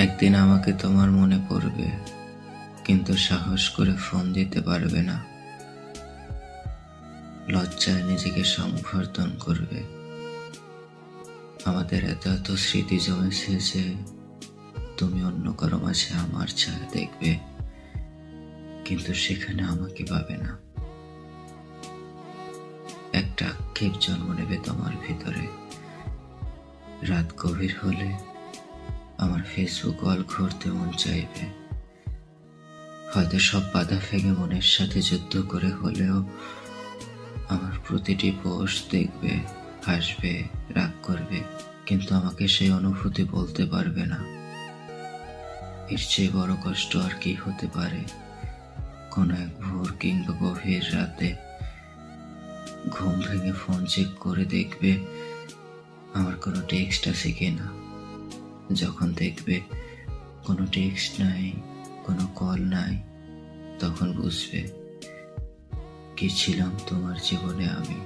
একদিন আমাকে তোমার মনে পড়বে, কিন্তু সাহস করে ফোন দিতে পারবে না। লজ্জায় নিজেকে সংবর্ধন করবে। আমাদের এত এত স্মৃতি জমেছে যে তুমি অন্য কারো মাঝে আমার ছায়া দেখবে, কিন্তু সেখানে আমাকে পাবে না। একটা আক্ষেপ জন্ম নেবে তোমার ভিতরে। রাত গভীর হলে আমার ফেসবুক ওয়াল ঘুরতে মন চাইবে। হয়তো সব বাধা ভেঙে মনের সাথে যুদ্ধ করে হলেও আমার প্রতিটি পোস্ট দেখবে, হাসবে, রাগ করবে, কিন্তু আমাকে সেই অনুভূতি বলতে পারবে না। এর চেয়ে বড় কষ্ট আর কি হতে পারে? কোনো এক ভোর কিংবা গভীর রাতে ঘুম ভেঙে ফোন চেক করে দেখবে আমার কোনো টেক্সট আছে কিনা। যখন দেখবে কোনো টেক্সট নাই, কোনো কল নাই, তখন বুঝবে কি ছিলাম তোমার জীবনে আমি।